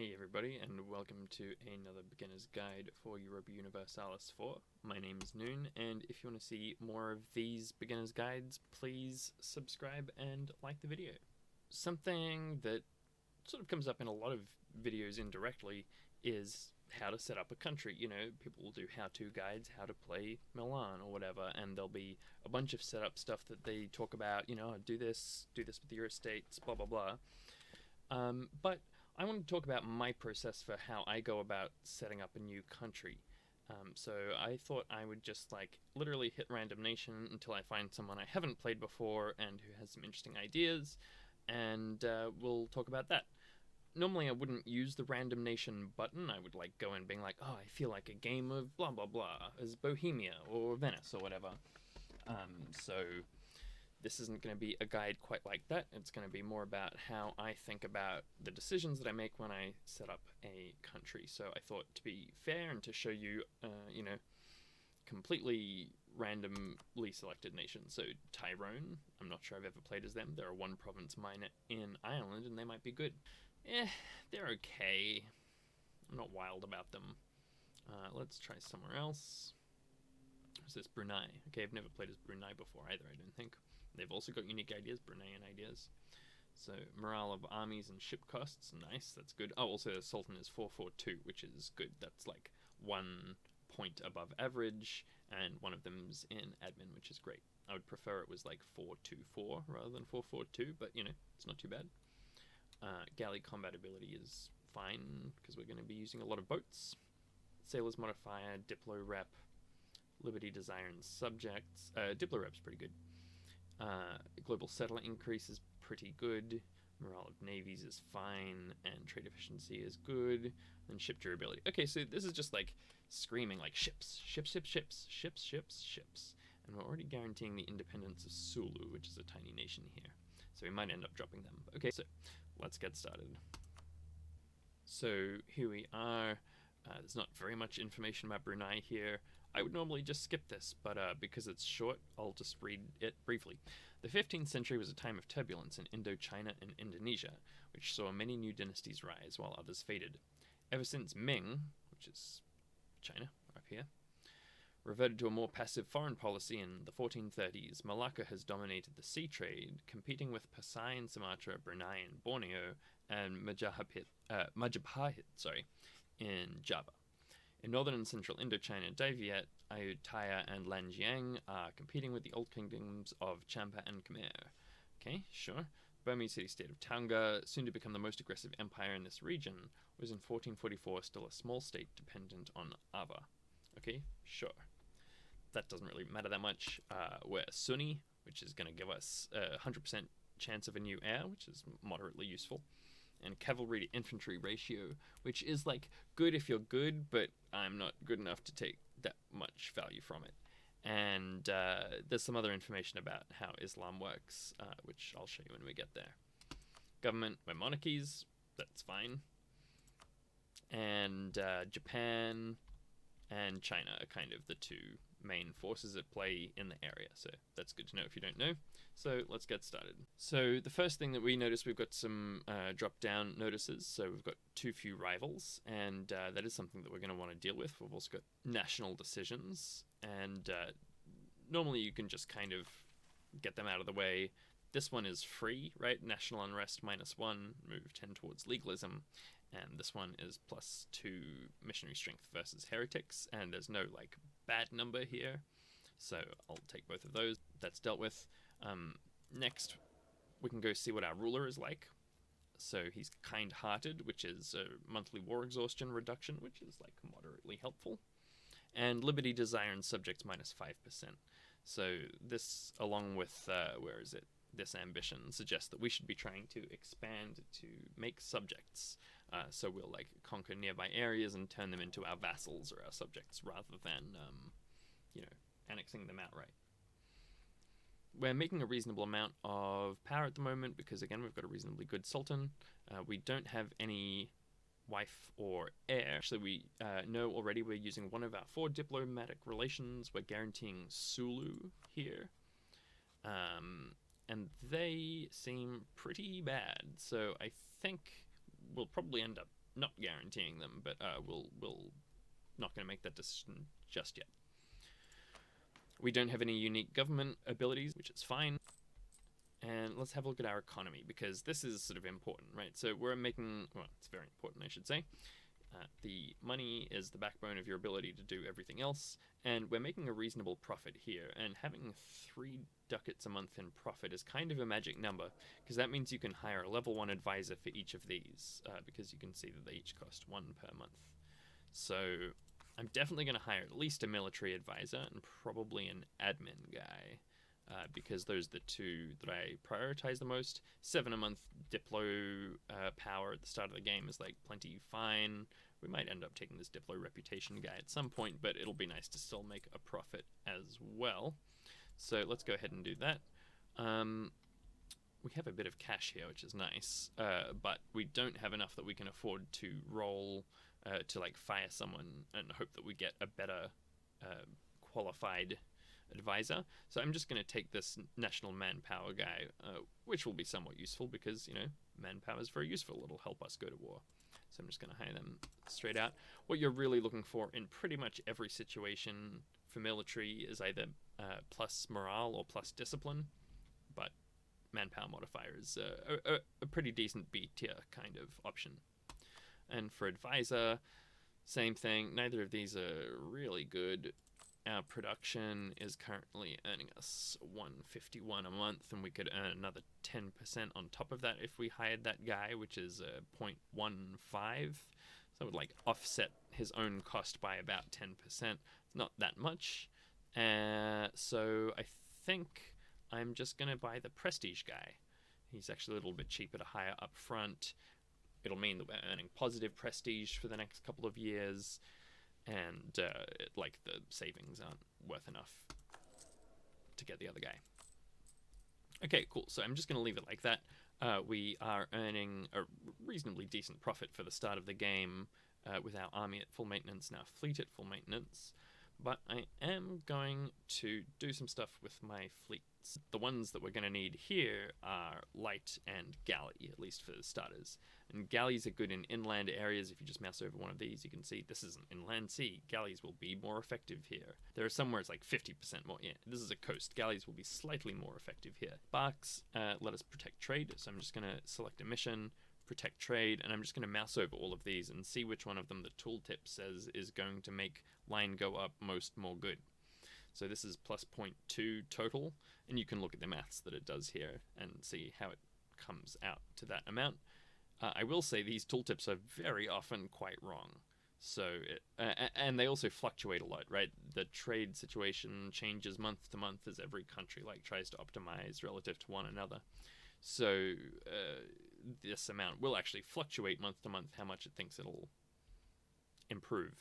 Hey everybody, and welcome to another beginner's guide for Europa Universalis 4. My name is Noon, and if you want to see more of these beginner's guides, please subscribe and like the video. Something that sort of comes up in a lot of videos indirectly is how to set up a country. You know, people will do how-to guides, how to play Milan or whatever, and there'll be a bunch of setup stuff that they talk about, you know, do this with your estates, blah blah blah. But I want to talk about my process for how I go about setting up a new country. So I thought I would just literally hit random nation until I find someone I haven't played before and who has some interesting ideas, and we'll talk about that. Normally I wouldn't use the random nation button. I would go in being like, oh, I feel like a game of blah blah blah as Bohemia or Venice or whatever. So this isn't going to be a guide quite like that. It's going to be more about how I think about the decisions that I make when I set up a country. So I thought, to be fair and to show you, completely randomly selected nations. So Tyrone, I'm not sure I've ever played as them. They're a one province minor in Ireland, and they might be good. They're okay. I'm not wild about them. Let's try somewhere else. What's this? Brunei. Okay, I've never played as Brunei before either, I don't think. They've also got unique ideas, Bruneian ideas. So morale of armies and ship costs, nice, that's good. Oh, also the Sultan is 442, which is good. That's 1 point above average, and one of them's in admin, which is great. I would prefer it was 424 rather than 442, but you know, it's not too bad. Galley combat ability is fine, because we're going to be using a lot of boats. Sailors modifier, Diplo rep, Liberty Desire and subjects. Diplo rep's pretty good. Global settler increase is pretty good. Morale of navies is fine, and trade efficiency is good. And ship durability. Okay, so this is just screaming ships, ships, ships, ships, ships, ships, ships. And we're already guaranteeing the independence of Sulu, which is a tiny nation here. So we might end up dropping them. Okay, so let's get started. So here we are. There's not very much information about Brunei here. I would normally just skip this, but because it's short, I'll just read it briefly. The 15th century was a time of turbulence in Indochina and Indonesia, which saw many new dynasties rise while others faded. Ever since Ming, which is China, up here, reverted to a more passive foreign policy in the 1430s, Malacca has dominated the sea trade, competing with Pasai in Sumatra, Brunei and Borneo, and Majapahit in Java. In northern and central Indochina, Daviet, Ayutthaya, and Lanjiang are competing with the old kingdoms of Champa and Khmer. Okay, sure. Burmese city-state of Tonga, soon to become the most aggressive empire in this region, was in 1444 still a small state dependent on Ava. Okay, sure. That doesn't really matter that much. We're Sunni, which is going to give us a 100% chance of a new heir, which is moderately useful. And cavalry to infantry ratio, which is good if you're good, but I'm not good enough to take that much value from it. And there's some other information about how Islam works, which I'll show you when we get there. Government, we're monarchies, that's fine. And Japan and China are kind of the two main forces at play in the area, so that's good to know if you don't know. So let's get started. So the first thing that we notice, we've got some drop-down notices. So we've got too few rivals, and that is something that we're going to want to deal with. We've also got national decisions, and normally you can just kind of get them out of the way. This one is free, right? National unrest -1, move 10 towards legalism. And this one is +2 missionary strength versus heretics, and there's no bad number here, so I'll take both of those. That's dealt with. Next, we can go see what our ruler is like. So he's kind-hearted, which is a monthly war exhaustion reduction, which is moderately helpful. And liberty, desire, and subjects -5%. So this, along with this ambition, suggests that we should be trying to expand to make subjects. So we'll conquer nearby areas and turn them into our vassals or our subjects, rather than annexing them outright. We're making a reasonable amount of power at the moment because, again, we've got a reasonably good sultan. We don't have any wife or heir. Actually, we know already we're using one of our 4 diplomatic relations. We're guaranteeing Sulu here. And they seem pretty bad, so I think we'll probably end up not guaranteeing them, but we'll not going to make that decision just yet. We don't have any unique government abilities, which is fine. And let's have a look at our economy, because this is sort of important, right? So we're making, well, it's very important, I should say. The money is the backbone of your ability to do everything else, and we're making a reasonable profit here, and having 3 ducats a month in profit is kind of a magic number, because that means you can hire a level 1 advisor for each of these, because you can see that they each cost 1 per month. So I'm definitely going to hire at least a military advisor and probably an admin guy, because those are the 2 that I prioritize the most. 7 a month Diplo power at the start of the game is like plenty fine. We might end up taking this Diplo reputation guy at some point, but it'll be nice to still make a profit as well. So let's go ahead and do that. We have a bit of cash here, which is nice, but we don't have enough that we can afford to roll to like fire someone and hope that we get a better qualified advisor. So I'm just going to take this national manpower guy, which will be somewhat useful because, you know, manpower is very useful. It'll help us go to war. So I'm just going to hire them straight out. What you're really looking for in pretty much every situation for military is either plus morale or plus discipline, but manpower modifier is a pretty decent B tier kind of option. And for advisor, same thing. Neither of these are really good. Our production is currently earning us 151 a month, and we could earn another 10% on top of that if we hired that guy, which is 0.15. So it would like offset his own cost by about 10%. Not that much. So I think I'm just going to buy the prestige guy. He's actually a little bit cheaper to hire up front. It'll mean that we're earning positive prestige for the next couple of years. And like the savings aren't worth enough to get the other guy. Okay, cool. So I'm just going to leave it like that. We are earning a reasonably decent profit for the start of the game with our army at full maintenance and our fleet at full maintenance. But I am going to do some stuff with my fleets. The ones that we're going to need here are light and galley, at least for the starters. And galleys are good in inland areas. If you just mouse over one of these, you can see this is an inland sea. Galleys will be more effective here. There are some where it's like 50% more. Yeah, this is a coast. Galleys will be slightly more effective here. Barks let us protect trade. So I'm just going to select a mission, protect trade, and I'm just going to mouse over all of these and see which one of them the tooltip says is going to make line go up more good. So this is plus 0.2 total, and you can look at the maths that it does here and see how it comes out to that amount. I will say these tooltips are very often quite wrong. So, and they also fluctuate a lot, right? The trade situation changes month to month as every country like tries to optimize relative to one another. So this amount will actually fluctuate month to month how much it thinks it'll improve.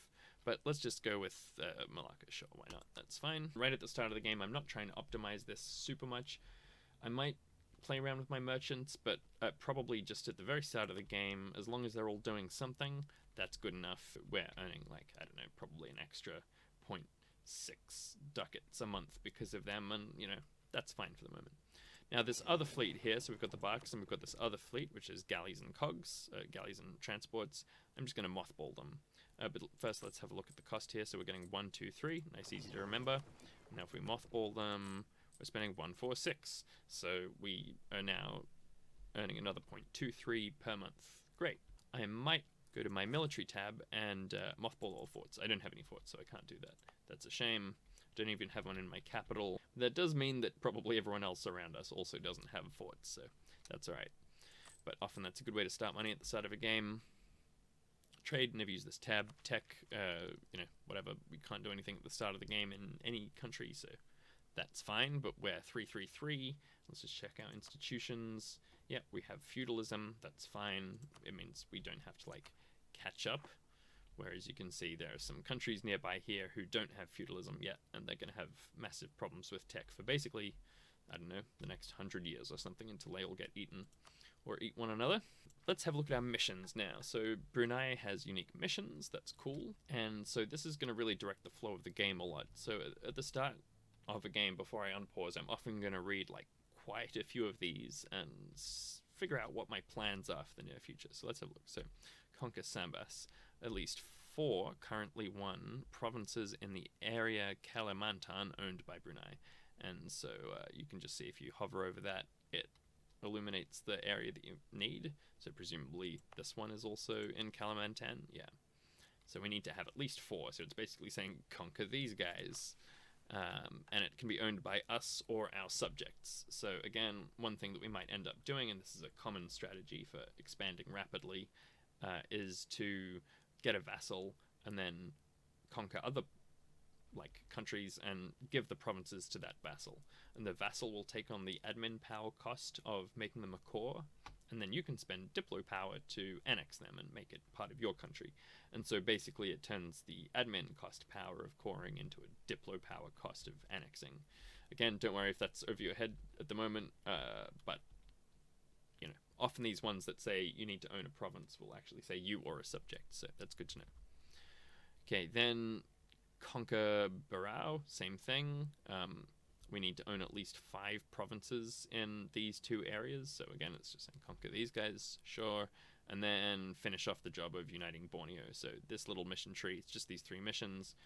But let's just go with Malacca, sure, why not? That's fine. Right at the start of the game, I'm not trying to optimize this super much. I might play around with my merchants, but probably just at the very start of the game, as long as they're all doing something, that's good enough. We're earning, like, I don't know, probably an extra 0.6 ducats a month because of them, and, you know, that's fine for the moment. Now, this other fleet here, so we've got the barks, and we've got this other fleet, which is galleys and cogs, galleys and transports. I'm just going to mothball them. But first, let's have a look at the cost here. So we're getting 1, 2, 3. Nice, easy to remember. Now, if we mothball them, we're spending 146. So we are now earning another 0.23 per month. Great. I might go to my military tab and mothball all forts. I don't have any forts, so I can't do that. That's a shame. Don't even have one in my capital. That does mean that probably everyone else around us also doesn't have forts, so that's alright. But often that's a good way to start money at the start of a game. Trade, never use this tab. Tech, you know, whatever. We can't do anything at the start of the game in any country, so that's fine. But we're 333. Let's just check our institutions. Yep, we have feudalism. That's fine. It means we don't have to, like, catch up. Whereas you can see there are some countries nearby here who don't have feudalism yet, and they're going to have massive problems with tech for basically, I don't know, the next 100 years or something until they all get eaten or eat one another. Let's have a look at our missions now. So Brunei has unique missions, that's cool. And so this is going to really direct the flow of the game a lot. So at the start of a game, before I unpause, I'm often going to read like quite a few of these and figure out what my plans are for the near future. So let's have a look. So conquer Sambas. At least 4, currently 1, provinces in the area Kalimantan owned by Brunei. And so you can just see if you hover over that, it illuminates the area that you need. So presumably this one is also in Kalimantan. Yeah. So we need to have at least 4. So it's basically saying conquer these guys. And it can be owned by us or our subjects. So again, one thing that we might end up doing, and this is a common strategy for expanding rapidly, is to get a vassal and then conquer other countries and give the provinces to that vassal. And the vassal will take on the admin power cost of making them a core, and then you can spend diplo power to annex them and make it part of your country. And so basically it turns the admin cost power of coring into a diplo power cost of annexing. Again, don't worry if that's over your head at the moment, but you know, often these ones that say you need to own a province will actually say you or a subject, so that's good to know. Okay, then conquer Barao, same thing. We need to own at least 5 provinces in these 2 areas. So again, it's just saying conquer these guys, sure. And then finish off the job of uniting Borneo. So this little mission tree, it's just these 3 missions.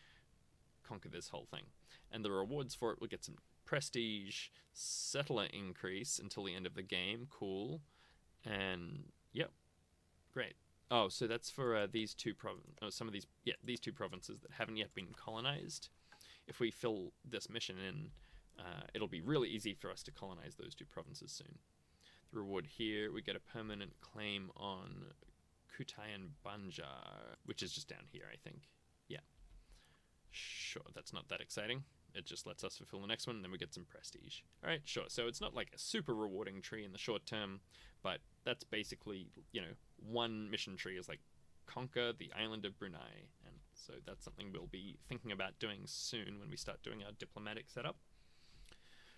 Conquer this whole thing. And the rewards for it will get some prestige, settler increase until the end of the game. Cool. And yep, great. Oh, so that's for these 2 these 2 provinces that haven't yet been colonized. If we fill this mission in, it'll be really easy for us to colonize those 2 provinces soon. The reward here, we get a permanent claim on Kutai and Banjar, which is just down here, I think. Yeah. Sure, that's not that exciting. It just lets us fulfill the next one, and then we get some prestige. Alright, sure. So it's not like a super rewarding tree in the short term, but that's basically, you know, one mission tree is like conquer the island of Brunei. And so that's something we'll be thinking about doing soon when we start doing our diplomatic setup.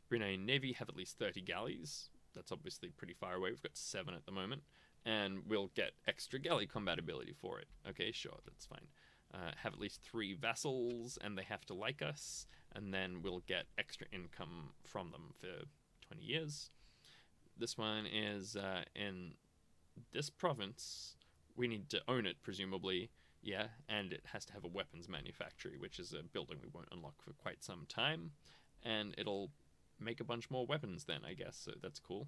Brunei Navy have at least 30 galleys. That's obviously pretty far away. We've got 7 at the moment. And we'll get extra galley combat ability for it. Okay, sure, that's fine. Have at least 3 vassals, and they have to like us, and then we'll get extra income from them for 20 years. This one is in this province. We need to own it, presumably, yeah, and it has to have a weapons manufactory, which is a building we won't unlock for quite some time, and it'll make a bunch more weapons then, I guess, so that's cool.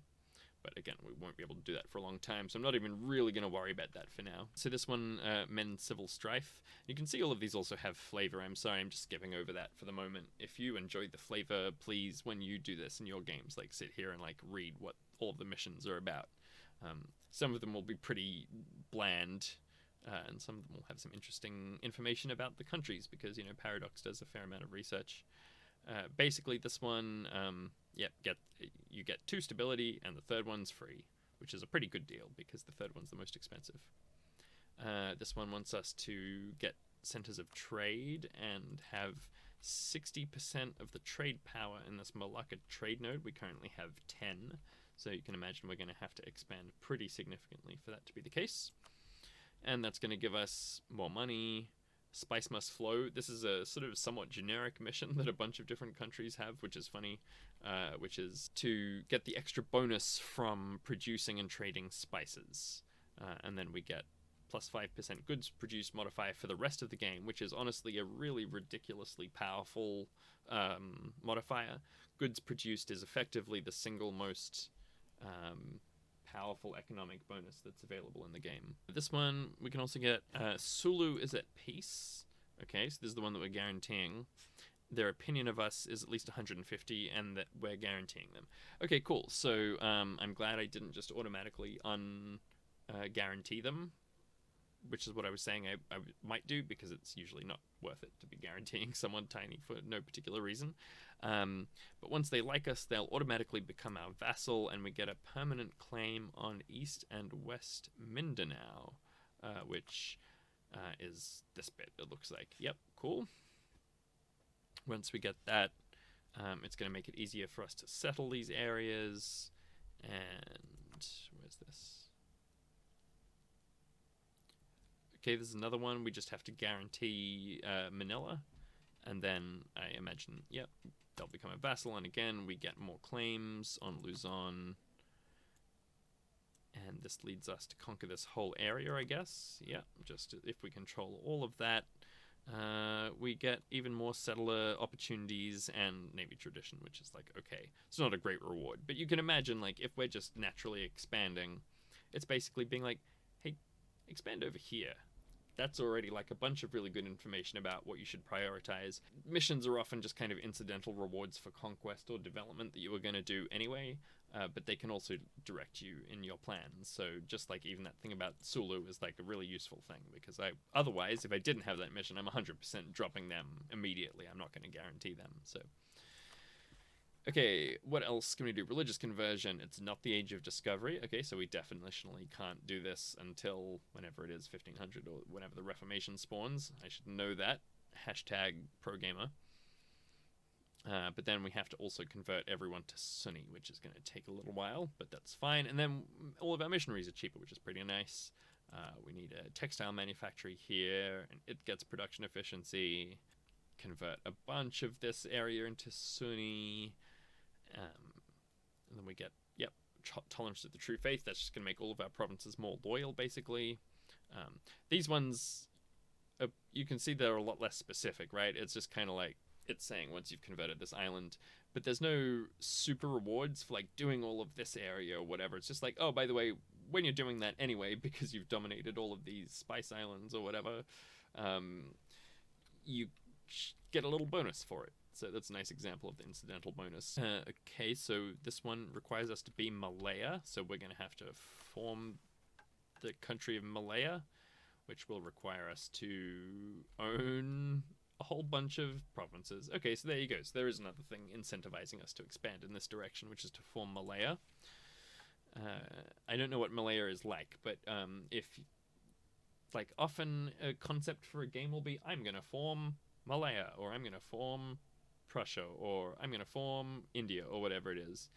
But again, we won't be able to do that for a long time, so I'm not even really going to worry about that for now. So this one, Mend Civil Strife. You can see all of these also have flavor. I'm sorry, I'm just skipping over that for the moment. If you enjoyed the flavor, please, when you do this in your games, like sit here and like read what all of the missions are about. Some of them will be pretty bland, and some of them will have some interesting information about the countries, because, you know, Paradox does a fair amount of research. Basically, this one, you get 2 stability, and the 3rd one's free, which is a pretty good deal, because the 3rd one's the most expensive. This one wants us to get centers of trade and have 60% of the trade power in this Malacca trade node. We currently have 10, so you can imagine we're going to have to expand pretty significantly for that to be the case. And that's going to give us more money. Spice must flow. This is a sort of somewhat generic mission that a bunch of different countries have, which is funny, which is to get the extra bonus from producing and trading spices. And then we get plus 5% goods produced modifier for the rest of the game, which is honestly a really ridiculously powerful modifier. Goods produced is effectively the single most powerful economic bonus that's available in the game. This one, we can also get Sulu is at peace. Okay, so this is the one that we're guaranteeing. Their opinion of us is at least 150, and that we're guaranteeing them. Okay, cool. So I'm glad I didn't just automatically guarantee them, which is what I was saying I might do, because it's usually not worth it to be guaranteeing someone tiny for no particular reason. But once they like us, they'll automatically become our vassal, and we get a permanent claim on East and West Mindanao, which is this bit, it looks like. Yep, cool. Once we get that, it's going to make it easier for us to settle these areas. And where's this? Okay, there's another one. We just have to guarantee Manila, and then I imagine, yep, they'll become a vassal, and again, we get more claims on Luzon. And this leads us to conquer this whole area, I guess. Yeah, just if we control all of that, we get even more settler opportunities and Navy tradition, which is like, okay, it's not a great reward. But you can imagine, like, if we're just naturally expanding, it's basically being like, hey, expand over here. That's already like a bunch of really good information about what you should prioritize. Missions are often just kind of incidental rewards for conquest or development that you were going to do anyway, but they can also direct you in your plans. So just like even that thing about Sulu is like a really useful thing, because otherwise, if I didn't have that mission, I'm 100% dropping them immediately. I'm not going to guarantee them. So okay, what else can we do? Religious conversion. It's not the age of discovery. Okay, so we definitionally can't do this until whenever it is 1500 or whenever the Reformation spawns. I should know that. Hashtag ProGamer. But then we have to also convert everyone to Sunni, which is going to take a little while, but that's fine. And then all of our missionaries are cheaper, which is pretty nice. We need a textile manufactory here, and it gets production efficiency. Convert a bunch of this area into Sunni. And then we get, yep, tolerance to the true faith. That's just going to make all of our provinces more loyal, basically. These ones, you can see they're a lot less specific, right? It's just kind of like, it's saying once you've converted this island, but there's no super rewards for like doing all of this area or whatever. It's just like, oh, by the way, when you're doing that anyway, because you've dominated all of these spice islands or whatever, you get a little bonus for it. So that's a nice example of the incidental bonus. Okay, so this one requires us to be Malaya, so we're going to have to form the country of Malaya, which will require us to own a whole bunch of provinces. Okay, so there you go. So there is another thing incentivizing us to expand in this direction, which is to form Malaya. I don't know what Malaya is like, but if, like, often a concept for a game will be, I'm going to form Malaya, or I'm going to form Prussia, or I'm going to form India, or whatever it is,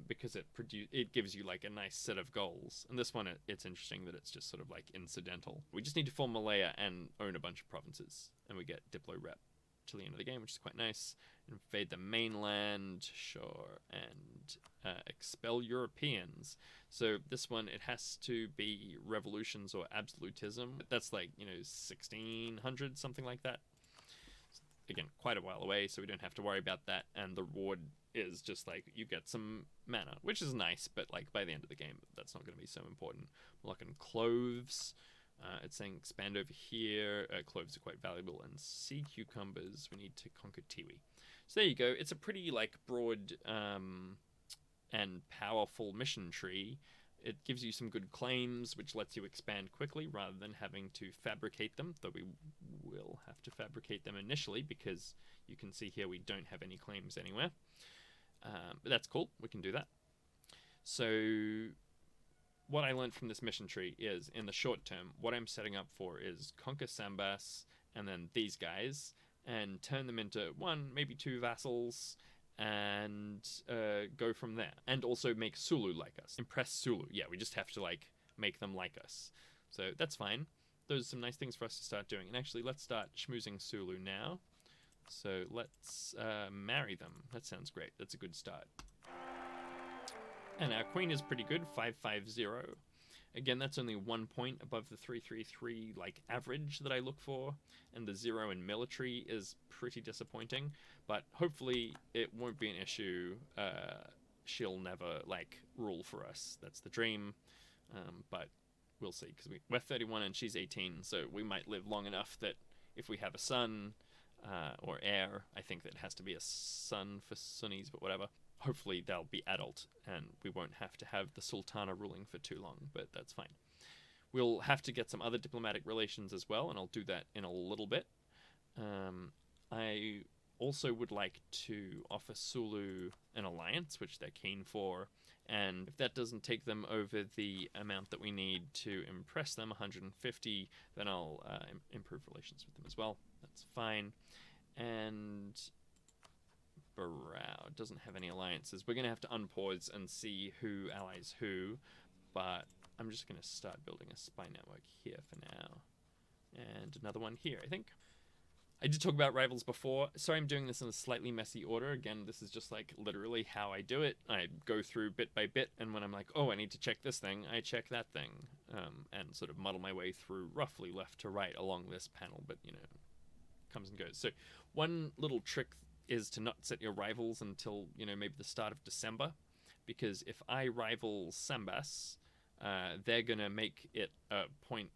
because it gives you like a nice set of goals. And this one, it's interesting that it's just sort of like incidental. We just need to form Malaya and own a bunch of provinces, and we get Diplo Rep till the end of the game, which is quite nice. Invade the mainland, sure, and expel Europeans. So this one, it has to be revolutions or absolutism. That's like, 1600, something like that. Again, quite a while away, so we don't have to worry about that. And the reward is just like, you get some mana, which is nice, but like by the end of the game, that's not going to be so important. We're looking cloves. It's saying expand over here. Cloves are quite valuable. And sea cucumbers, we need to conquer Tiwi. So there you go. It's a pretty like broad and powerful mission tree. It gives you some good claims, which lets you expand quickly rather than having to fabricate them, though we will have to fabricate them initially because you can see here we don't have any claims anywhere. But that's cool. We can do that. So what I learned from this mission tree is, in the short term, what I'm setting up for is conquer Sambas and then these guys and turn them into one, maybe two vassals, and go from there. And also make Sulu like us. Impress Sulu. Yeah, we just have to like make them like us. So that's fine. Those are some nice things for us to start doing. And actually, let's start schmoozing Sulu now. So let's marry them. That sounds great. That's a good start. And our queen is pretty good, 550. Again, that's only 1 point above the 333 like average that I look for, and the 0 in military is pretty disappointing. But hopefully it won't be an issue. She'll never like rule for us. That's the dream. But we'll see, because we're 31 and she's 18, so we might live long enough that if we have a son or heir, I think that it has to be a son for Sunnis, but whatever. Hopefully they'll be adult and we won't have to have the Sultana ruling for too long, but that's fine. We'll have to get some other diplomatic relations as well, and I'll do that in a little bit. I also would like to offer Sulu an alliance, which they're keen for, and if that doesn't take them over the amount that we need to impress them, 150, then I'll improve relations with them as well. That's fine. And Barrow doesn't have any alliances. We're going to have to unpause and see who allies who, but I'm just going to start building a spy network here for now. And another one here, I think. I did talk about rivals before. Sorry, I'm doing this in a slightly messy order. Again, this is just like literally how I do it. I go through bit by bit, and when I'm like, oh, I need to check this thing, I check that thing, and sort of muddle my way through roughly left to right along this panel, but comes and goes. So one little trick is to not set your rivals until, maybe the start of December, because if I rival Sambas, they're going to make it a point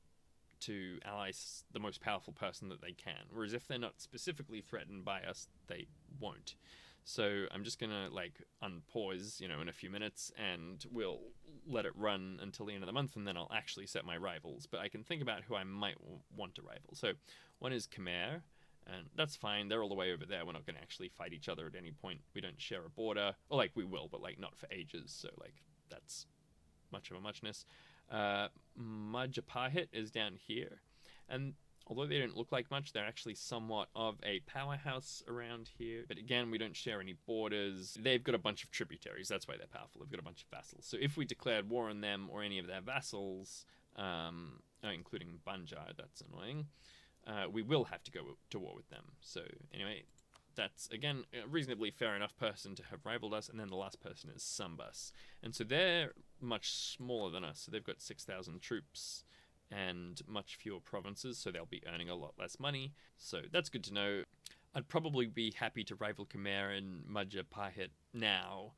to ally the most powerful person that they can. Whereas if they're not specifically threatened by us, they won't. So I'm just going to like unpause, in a few minutes, and we'll let it run until the end of the month, and then I'll actually set my rivals. But I can think about who I might want to rival. So one is Khmer, and that's fine. They're all the way over there. We're not going to actually fight each other at any point. We don't share a border. Or like we will, but like not for ages. So like that's much of a muchness. Majapahit is down here, and although they don't look like much, they're actually somewhat of a powerhouse around here. But again, we don't share any borders. They've got a bunch of tributaries. That's why they're powerful. They've got a bunch of vassals. So if we declared war on them or any of their vassals, including Banjar, that's annoying, we will have to go to war with them. So anyway, that's, again, a reasonably fair enough person to have rivaled us. And then the last person is Sambas. And so they're much smaller than us. So they've got 6,000 troops and much fewer provinces. So they'll be earning a lot less money. So that's good to know. I'd probably be happy to rival Khmer and Majapahit now,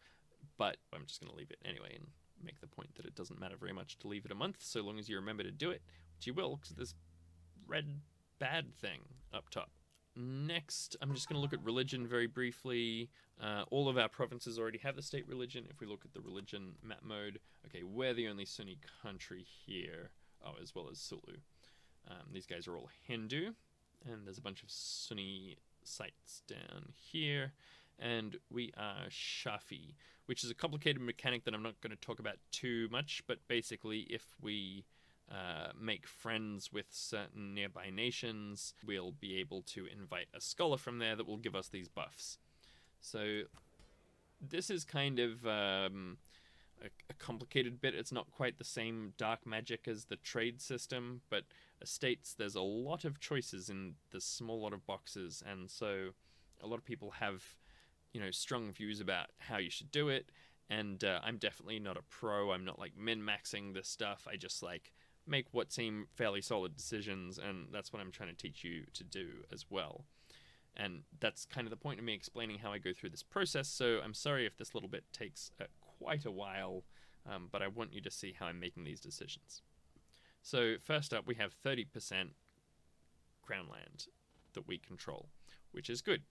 but I'm just going to leave it anyway and make the point that it doesn't matter very much to leave it a month, so long as you remember to do it, which you will, because this red bad thing up top. Next, I'm just going to look at religion very briefly. All of our provinces already have the state religion. If we look at the religion map mode, okay, we're the only Sunni country here, as well as Sulu. These guys are all Hindu, and there's a bunch of Sunni sites down here, and we are Shafi, which is a complicated mechanic that I'm not going to talk about too much, but basically if we make friends with certain nearby nations, we'll be able to invite a scholar from there that will give us these buffs. So this is kind of a complicated bit. It's not quite the same dark magic as the trade system, but estates, there's a lot of choices in the small lot of boxes, and so a lot of people have, strong views about how you should do it, and I'm definitely not a pro. I'm not like min-maxing this stuff. I just like make what seem fairly solid decisions, and that's what I'm trying to teach you to do as well. And that's kind of the point of me explaining how I go through this process, so I'm sorry if this little bit takes quite a while, but I want you to see how I'm making these decisions. So first up, we have 30% crown land that we control, which is good.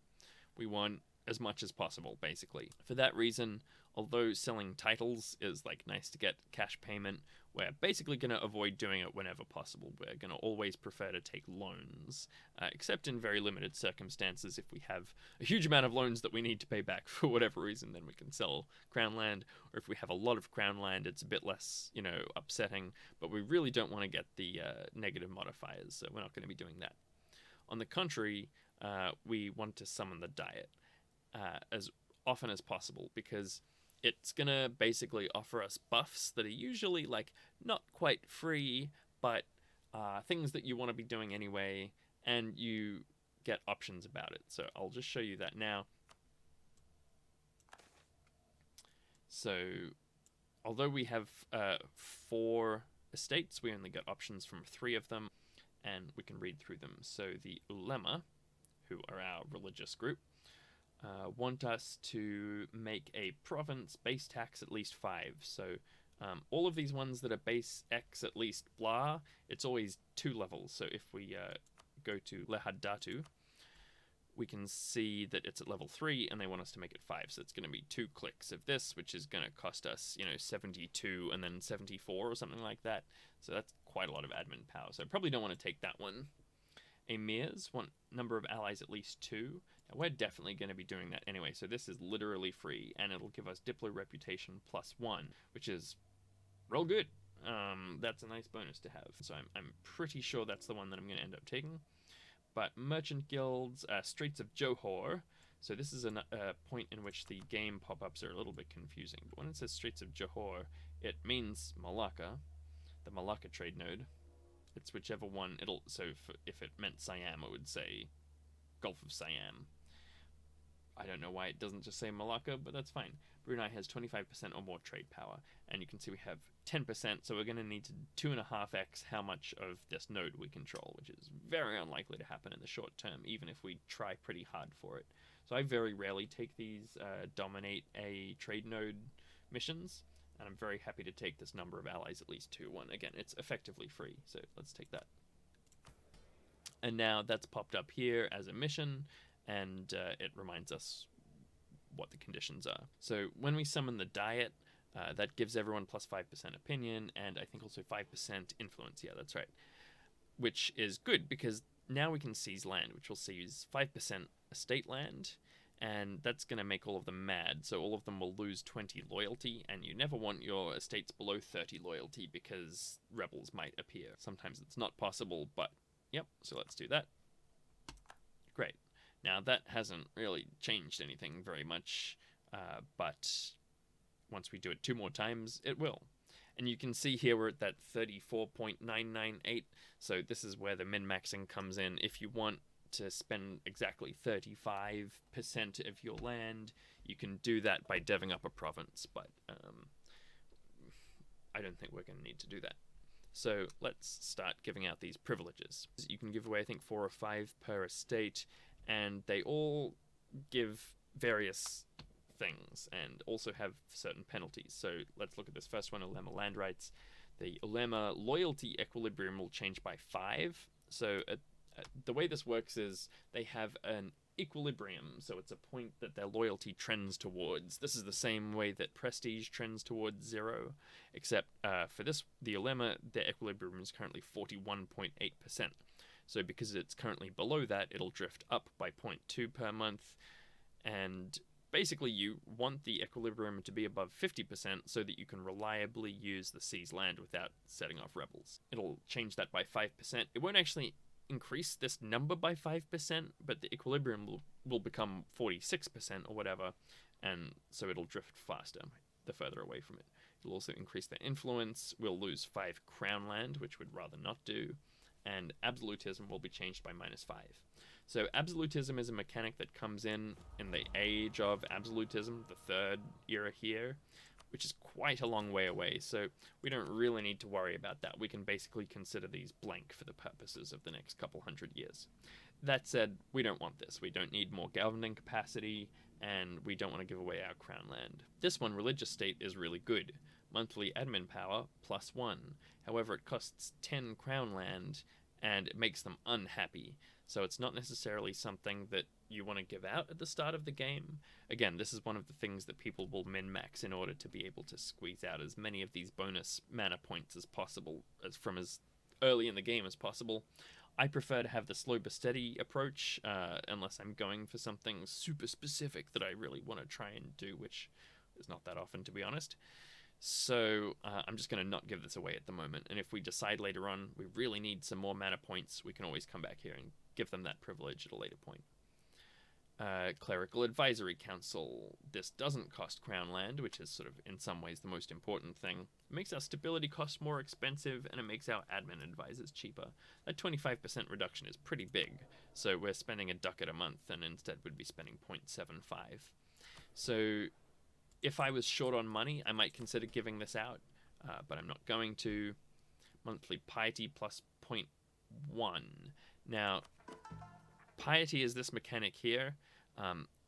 We want as much as possible, basically. For that reason, although selling titles is like nice to get cash payment, we're basically going to avoid doing it whenever possible. We're going to always prefer to take loans, except in very limited circumstances. If we have a huge amount of loans that we need to pay back for whatever reason, then we can sell crown land. Or if we have a lot of crown land, it's a bit less, upsetting, but we really don't want to get the negative modifiers, so we're not going to be doing that. On the contrary, we want to summon the diet as often as possible, because it's gonna basically offer us buffs that are usually like not quite free, but things that you want to be doing anyway, and you get options about it. So I'll just show you that now. So although we have 4 estates, we only get options from 3 of them, and we can read through them. So the Ulema, who are our religious group, want us to make a province base tax at least 5. So all of these ones that are base X at least blah, it's always 2 levels. So if we go to Lehadatu, we can see that it's at level 3, and they want us to make it 5. So it's going to be 2 clicks of this, which is going to cost us, 72 and then 74 or something like that. So that's quite a lot of admin power. So I probably don't want to take that one. Emirs want number of allies at least 2. Now we're definitely going to be doing that anyway, so this is literally free, and it'll give us Diplo reputation +1, which is real good. That's a nice bonus to have. So I'm pretty sure that's the one that I'm going to end up taking. But merchant guilds, Straits of Johor. So this is a point in which the game pop-ups are a little bit confusing. But when it says Straits of Johor, it means Malacca, the Malacca trade node. It's whichever one it'll. So if it meant Siam, it would say Gulf of Siam. I don't know why it doesn't just say Malacca, but that's fine. Brunei has 25% or more trade power, and you can see we have 10%, so we're going to need to 2.5x how much of this node we control, which is very unlikely to happen in the short term, even if we try pretty hard for it. So I very rarely take these dominate a trade node missions, and I'm very happy to take this number of allies, at least 2-1. Again, it's effectively free, so let's take that. And now that's popped up here as a mission, and it reminds us what the conditions are. So when we summon the Diet, that gives everyone plus 5% opinion, and I think also 5% influence. Yeah, that's right. Which is good, because now we can seize land, which will seize 5% estate land, and that's going to make all of them mad, so all of them will lose 20 loyalty, and you never want your estates below 30 loyalty, because rebels might appear. Sometimes it's not possible, but yep, so let's do that. Great. Now, that hasn't really changed anything very much, but once we do it 2 more times, it will. And you can see here we're at that 34.998, so this is where the min-maxing comes in. If you want to spend exactly 35% of your land, you can do that by deving up a province, but I don't think we're going to need to do that. So let's start giving out these privileges. You can give away, I think, 4 or 5 per estate, and they all give various things and also have certain penalties. So let's look at this first one, Ulema land rights. The Ulema loyalty equilibrium will change by 5. So the way this works is they have an equilibrium, so it's a point that their loyalty trends towards. This is the same way that prestige trends towards 0, except for this, the Ulema, their equilibrium is currently 41.8%. So because it's currently below that, it'll drift up by 0.2 per month, and basically you want the equilibrium to be above 50% so that you can reliably use the seized land without setting off rebels. It'll change that by 5%. It won't actually increase this number by 5%, but the equilibrium will become 46% or whatever, and so it'll drift faster the further away from it. It'll also increase the influence. We'll lose 5 crown land, which we'd rather not do, and absolutism will be changed by -5. So absolutism is a mechanic that comes in the age of absolutism, the 3rd era here, which is quite a long way away, so we don't really need to worry about that. We can basically consider these blank for the purposes of the next couple hundred years. That said, we don't want this. We don't need more governing capacity, and we don't want to give away our crown land. This one, religious state, is really good. Monthly admin power, +1. However, it costs 10 crown land, and it makes them unhappy. So it's not necessarily something that you want to give out at the start of the game. Again, this is one of the things that people will min-max in order to be able to squeeze out as many of these bonus mana points as possible, from as early in the game as possible. I prefer to have the slow but steady approach, unless I'm going for something super specific that I really want to try and do, which is not that often, to be honest. So I'm just going to not give this away at the moment, and if we decide later on we really need some more mana points, we can always come back here and give them that privilege at a later point. Clerical Advisory Council. This doesn't cost crown land, which is sort of in some ways the most important thing. It makes our stability costs more expensive, and it makes our admin advisors cheaper. That 25% reduction is pretty big, so we're spending a ducat a month, and instead we'd be spending 0.75. So if I was short on money, I might consider giving this out, but I'm not going to. Monthly piety plus 0.1. Now, piety is this mechanic here.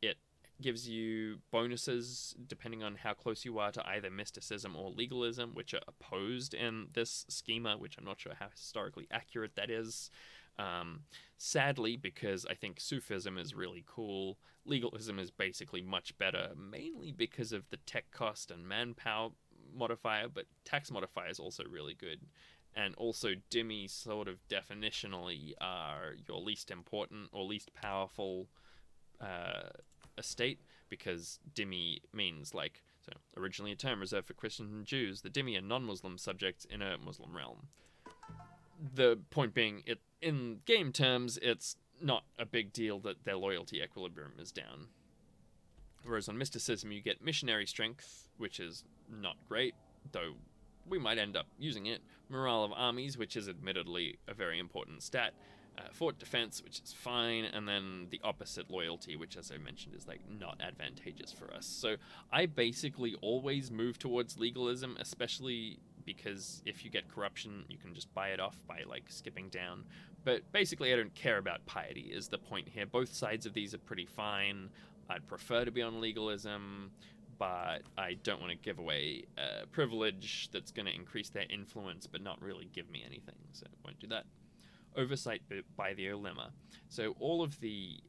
It gives you bonuses depending on how close you are to either mysticism or legalism, which are opposed in this schema, which I'm not sure how historically accurate that is. Sadly, because I think Sufism is really cool, legalism is basically much better, mainly because of the tech cost and manpower modifier, but tax modifier is also really good. And also dhimmi sort of definitionally are your least important or least powerful estate, because dhimmi means, like, so originally a term reserved for Christians and Jews, the dhimmi are non-Muslim subjects in a Muslim realm. The point being, in game terms, it's not a big deal that their loyalty equilibrium is down. Whereas on mysticism, you get missionary strength, which is not great, though we might end up using it. Morale of armies, which is admittedly a very important stat. fort defense, which is fine, and then the opposite, loyalty, which, as I mentioned, is like not advantageous for us. So I basically always move towards legalism, especially because if you get corruption, you can just buy it off by like skipping down. But basically, I don't care about piety, is the point here. Both sides of these are pretty fine. I'd prefer to be on legalism, but I don't want to give away privilege that's going to increase their influence but not really give me anything, so I won't do that. Oversight by the Ulema. So all of the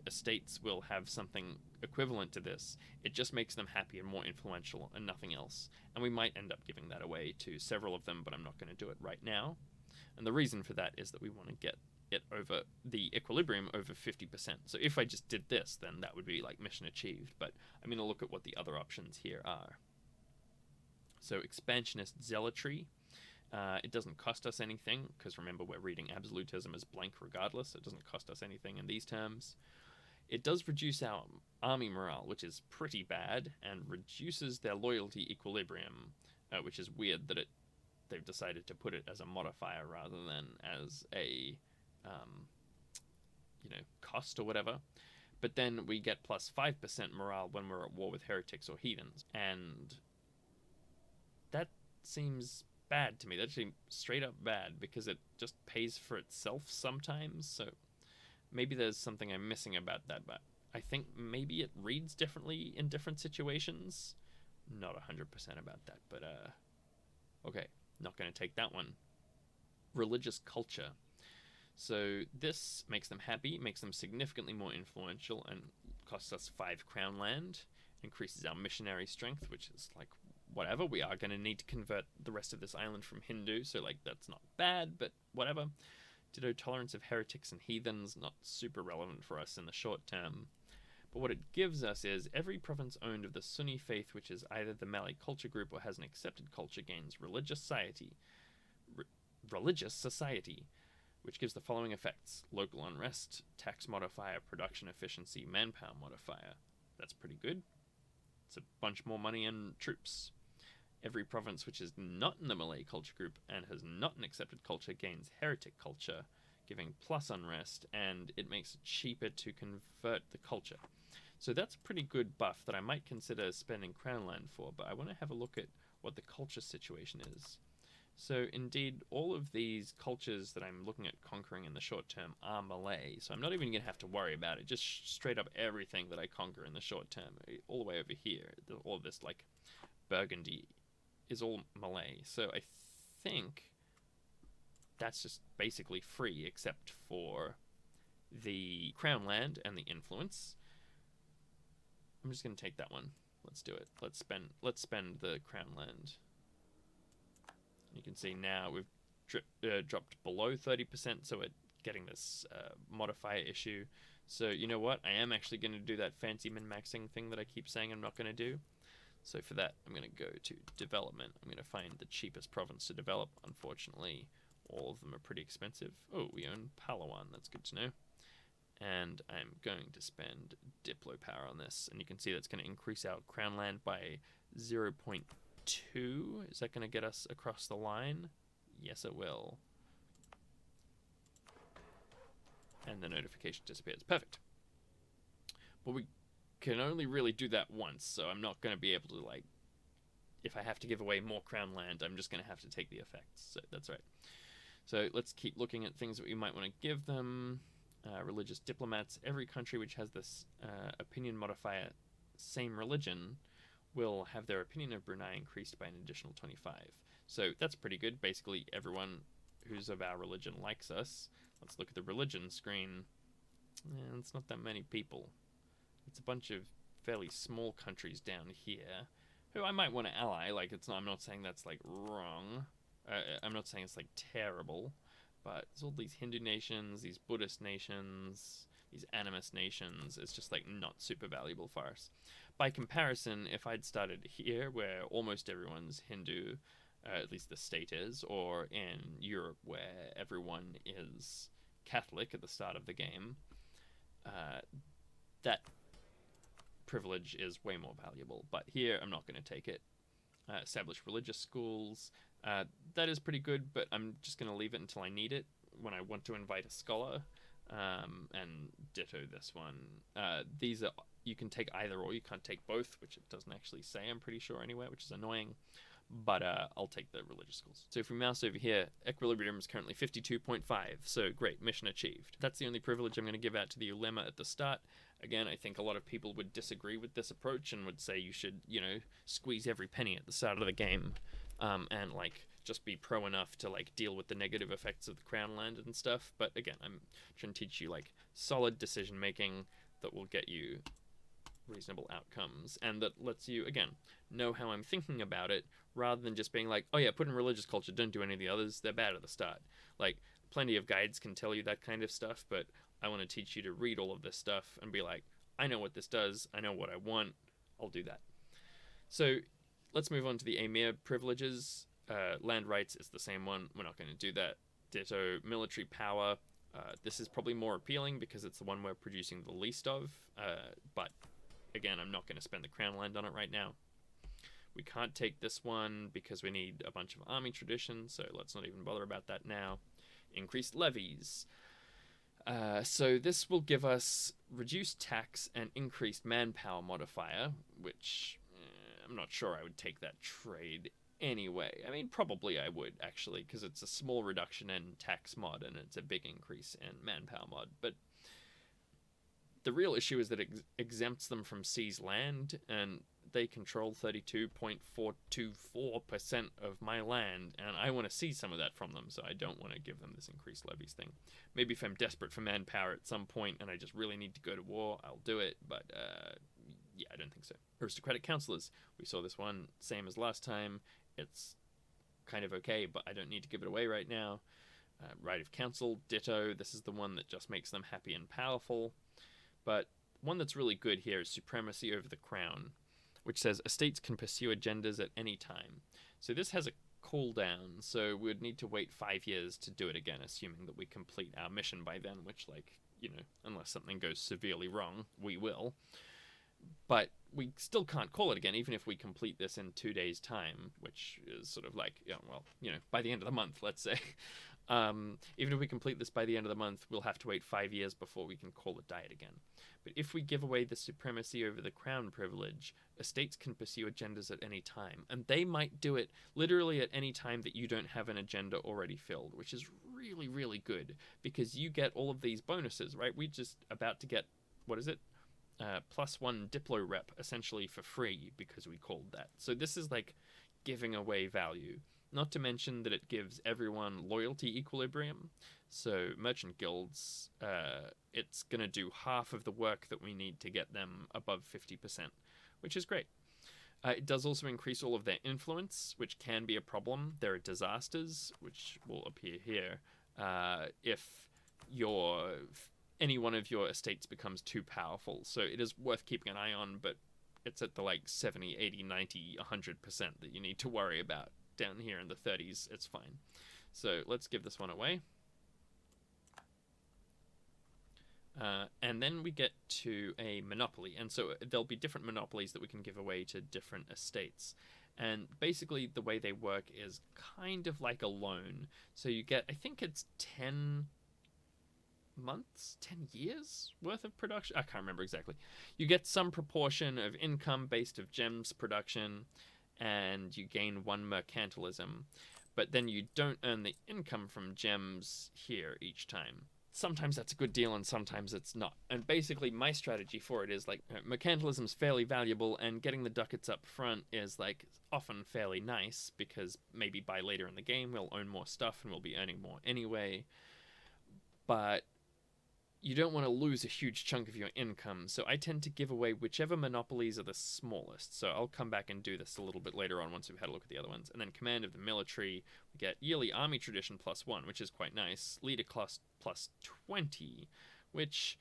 estates will have something equivalent to this. It just makes them happy and more influential and nothing else. And we might end up giving that away to several of them, but I'm not going to do it right now. And the reason for that is that we want to get it over the equilibrium over 50%. So if I just did this, then that would be like mission achieved. But I'm going to look at what the other options here are. So expansionist zealotry. It doesn't cost us anything, because remember, we're reading absolutism as blank regardless. It doesn't cost us anything in these terms. It does reduce our army morale, which is pretty bad, and reduces their loyalty equilibrium, which is weird that they've decided to put it as a modifier rather than as a cost or whatever. But then we get plus 5% morale when we're at war with heretics or heathens, and that seems bad to me. That's actually straight up bad, because it just pays for itself sometimes. So maybe there's something I'm missing about that, but I think maybe it reads differently in different situations. Not 100% about that, but okay, not going to take that one. Religious culture. So this makes them happy, makes them significantly more influential, and costs us 5 crown land. Increases our missionary strength, which is like whatever. We are going to need to convert the rest of this island from Hindu, so like that's not bad, but whatever. Ditto tolerance of heretics and heathens, not super relevant for us in the short term. But what it gives us is every province owned of the Sunni faith, which is either the Malay culture group or has an accepted culture, gains religious society, which gives the following effects: local unrest, tax modifier, production efficiency, manpower modifier. That's pretty good. It's a bunch more money and troops. Every province which is not in the Malay culture group and has not an accepted culture gains heretic culture, giving plus unrest, and it makes it cheaper to convert the culture. So that's a pretty good buff that I might consider spending crown land for, but I want to have a look at what the culture situation is. So indeed, all of these cultures that I'm looking at conquering in the short term are Malay, so I'm not even going to have to worry about it. Just straight up everything that I conquer in the short term, all the way over here, all of this like Burgundy is all Malay. So I think that's just basically free, except for the crown land and the influence. I'm just going to take that one. Let's do it. Let's spend the crown land. You can see now we've dropped below 30%, so we're getting this modifier issue. So you know what? I am actually going to do that fancy min-maxing thing that I keep saying I'm not going to do. So for that, I'm going to go to development. I'm going to find the cheapest province to develop. Unfortunately, all of them are pretty expensive. Oh, we own Palawan. That's good to know. And I'm going to spend Diplo power on this. And you can see that's going to increase our crown land by 0.2. Is that going to get us across the line? Yes, it will. And the notification disappears. Perfect. But we can only really do that once, so I'm not going to be able to, like, if I have to give away more crown land, I'm just going to have to take the effects. So that's right. So let's keep looking at things that we might want to give them. Religious diplomats. Every country which has this opinion modifier, same religion, will have their opinion of Brunei increased by an additional 25. So that's pretty good. Basically, everyone who's of our religion likes us. Let's look at the religion screen. It's not that many people. It's a bunch of fairly small countries down here who I might want to ally. Like, I'm not saying that's like wrong. I'm not saying it's like terrible, but there's all these Hindu nations, these Buddhist nations, these animist nations. It's just like not super valuable for us. By comparison, if I'd started here, where almost everyone's Hindu, at least the state is, or in Europe, where everyone is Catholic at the start of the game, that privilege is way more valuable. But here, I'm not going to take it. Establish religious schools. That is pretty good, but I'm just going to leave it until I need it. when I want to invite a scholar, and ditto this one. These are, you can take either or, you can't take both, which it doesn't actually say, I'm pretty sure, anywhere, which is annoying. But I'll take the religious schools. So if we mouse over here, equilibrium is currently 52.5, so great, mission achieved. That's the only privilege I'm going to give out to the ulema at the start. Again, I think a lot of people would disagree with this approach and would say you should, you know, squeeze every penny at the start of the game, and like just be pro enough to like deal with the negative effects of the crown land and stuff. But again, I'm trying to teach you like solid decision making that will get you reasonable outcomes, and that lets you, again, know how I'm thinking about it, rather than just being like, oh yeah, put in religious culture, don't do any of the others, they're bad at the start. Like, plenty of guides can tell you that kind of stuff, but I want to teach you to read all of this stuff and be like, I know what this does, I know what I want, I'll do that. So let's move on to the Emir privileges. Land rights is the same one, we're not going to do that. Ditto military power. This is probably more appealing because it's the one we're producing the least of, but again, I'm not going to spend the crown land on it right now. We can't take this one because we need a bunch of army tradition, so let's not even bother about that now. Increased levies. So this will give us reduced tax and increased manpower modifier, which I'm not sure I would take that trade anyway. I mean, probably I would, actually, because it's a small reduction in tax mod and it's a big increase in manpower mod, but the real issue is that it exempts them from seized land, and they control 32.424% of my land, and I want to seize some of that from them, so I don't want to give them this increased levies thing. Maybe if I'm desperate for manpower at some point and I just really need to go to war, I'll do it, but yeah, I don't think so. Aristocratic councillors. We saw this one, same as last time. It's kind of okay, but I don't need to give it away right now. Right of council, ditto. This is the one that just makes them happy and powerful. But one that's really good here is supremacy over the crown, which says estates can pursue agendas at any time. So this has a cooldown, so we'd need to wait 5 years to do it again, assuming that we complete our mission by then, which, like, you know, unless something goes severely wrong, we will. But we still can't call it again, even if we complete this in 2 days' time, which is sort of like, yeah, well, you know, by the end of the month, let's say. Even if we complete this by the end of the month, we'll have to wait 5 years before we can call it diet again. But if we give away the supremacy over the crown privilege, estates can pursue agendas at any time. And they might do it literally at any time that you don't have an agenda already filled, which is really, really good, because you get all of these bonuses, right? We just about to get, what is it? +1 Diplo rep, essentially for free, because we called that. So this is like giving away value. Not to mention that it gives everyone loyalty equilibrium. So merchant guilds, it's going to do half of the work that we need to get them above 50%, which is great. It does also increase all of their influence, which can be a problem. There are disasters, which will appear here, if any one of your estates becomes too powerful. So it is worth keeping an eye on, but it's at the like 70, 80, 90, 100% that you need to worry about. Down here in the 30s, it's fine. So let's give this one away. And then we get to a monopoly. And so there'll be different monopolies that we can give away to different estates. And basically the way they work is kind of like a loan. So you get, I think it's 10 months, 10 years worth of production. I can't remember exactly. You get some proportion of income based of gems production, and you gain 1 mercantilism, but then you don't earn the income from gems here each time. Sometimes that's a good deal and sometimes it's not. And basically my strategy for it is like, mercantilism's fairly valuable, and getting the ducats up front is like often fairly nice, because maybe by later in the game we'll own more stuff and we'll be earning more anyway. But you don't want to lose a huge chunk of your income, so I tend to give away whichever monopolies are the smallest. So I'll come back and do this a little bit later on once we've had a look at the other ones. And then command of the military, we get yearly army tradition +1, which is quite nice. Leader class +20, which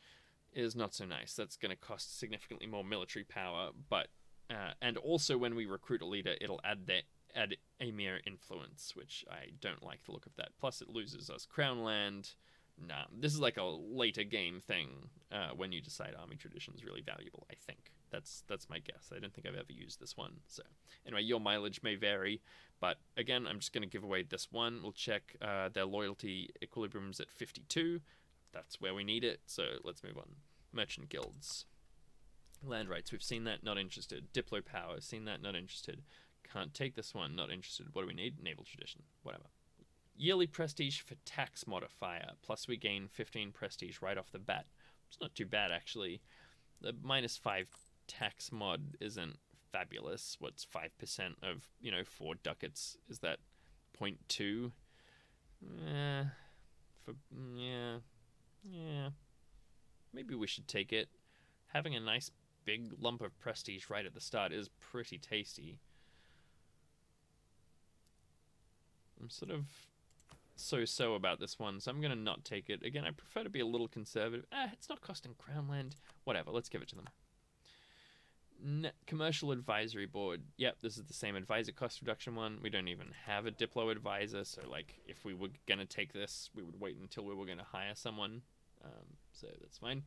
is not so nice. That's going to cost significantly more military power, but and also when we recruit a leader, it'll add Emir influence, which I don't like the look of that. Plus it loses us crown land. nah, this is like a later game thing when you decide army tradition is really valuable, I think. That's my guess. I don't think I've ever used this one. So anyway, your mileage may vary, but again, I'm just going to give away this one. We'll check their loyalty equilibrium's at 52. That's where we need it, so let's move on. Merchant guilds. Land rights, we've seen that, not interested. Diplo power, seen that, not interested. Can't take this one, not interested. What do we need? Naval tradition, whatever. Yearly prestige for tax modifier, plus we gain 15 prestige right off the bat. It's not too bad, actually. The -5 tax mod isn't fabulous. What's 5% of, 4 ducats? Is that 0.2? Yeah. Maybe we should take it. Having a nice big lump of prestige right at the start is pretty tasty. I'm sort of so about this one, so I'm going to not take it. Again, I prefer to be a little conservative. It's not costing crown land. Whatever, let's give it to them. Commercial advisory board. Yep, this is the same advisor cost reduction one. We don't even have a Diplo advisor, so like if we were going to take this, we would wait until we were going to hire someone. So that's fine.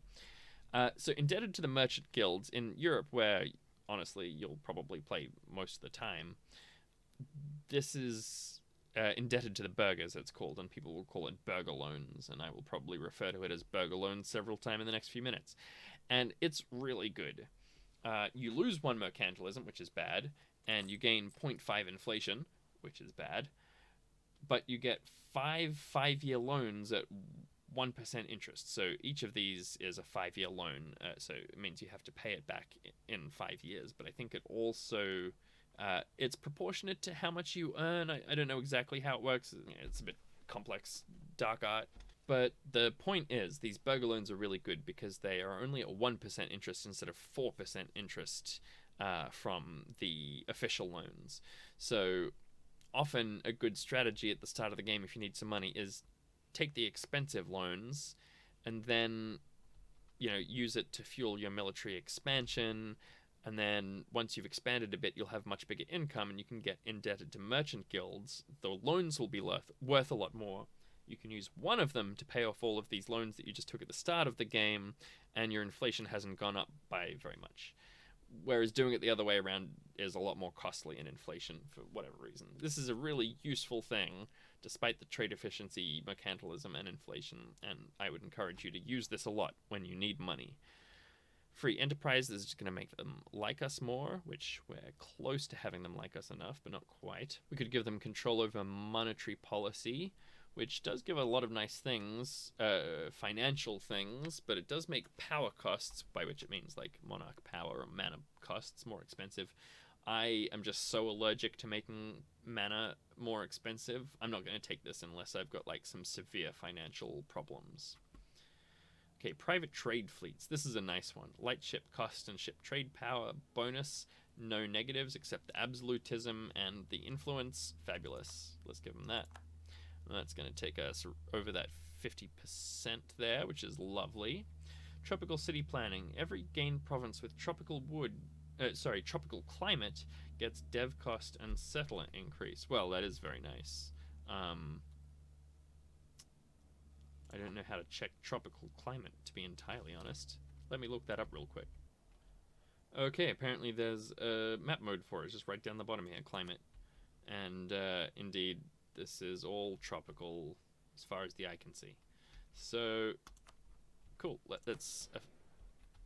So indebted to the merchant guilds in Europe, where honestly you'll probably play most of the time, this is indebted to the burghers, it's called, and people will call it burgher loans, and I will probably refer to it as burgher loans several times in the next few minutes. And it's really good. You lose 1 mercantilism, which is bad, and you gain 0.5 inflation, which is bad, but you get 5-year loans at 1% interest. So each of these is a 5-year loan, so it means you have to pay it back in 5 years, but I think it also it's proportionate to how much you earn. I don't know exactly how it works. It's a bit complex, dark art. But the point is, these burger loans are really good because they are only at 1% interest instead of 4% interest from the official loans. So often a good strategy at the start of the game, if you need some money, is take the expensive loans and then, use it to fuel your military expansion. And then once you've expanded a bit, you'll have much bigger income and you can get indebted to merchant guilds. The loans will be worth a lot more. You can use one of them to pay off all of these loans that you just took at the start of the game, and your inflation hasn't gone up by very much. Whereas doing it the other way around is a lot more costly in inflation for whatever reason. This is a really useful thing, despite the trade efficiency, mercantilism, and inflation, and I would encourage you to use this a lot when you need money. Free enterprise is just going to make them like us more, which we're close to having them like us enough, but not quite. We could give them control over monetary policy, which does give a lot of nice things, financial things, but it does make power costs, by which it means like monarch power or mana costs, more expensive. I am just so allergic to making mana more expensive. I'm not going to take this unless I've got like some severe financial problems. Okay, private trade fleets. This is a nice one. Light ship cost and ship trade power bonus. No negatives except the absolutism and the influence. Fabulous. Let's give them that. And that's going to take us over that 50% there, which is lovely. Tropical city planning. Every gained province with tropical climate gets dev cost and settler increase. Well, that is very nice. I don't know how to check tropical climate, to be entirely honest. Let me look that up real quick. Okay, apparently there's a map mode for it, just right down the bottom here, climate. And indeed, this is all tropical as far as the eye can see. So, cool. That's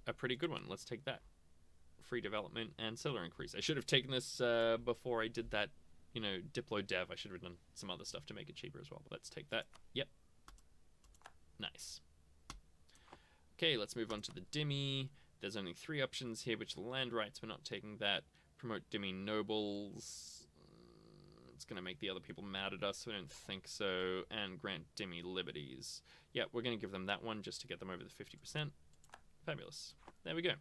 a pretty good one. Let's take that. Free development and settler increase. I should have taken this before I did that, Diplo dev. I should have done some other stuff to make it cheaper as well. But let's take that. Yep. Nice. Okay, let's move on to the Dhimmi. There's only 3 options here, which are land rights. We're not taking that. Promote Dhimmi nobles. It's going to make the other people mad at us, so I don't think so. And grant Dhimmi liberties. Yeah, we're going to give them that one just to get them over the 50%. Fabulous. There we go.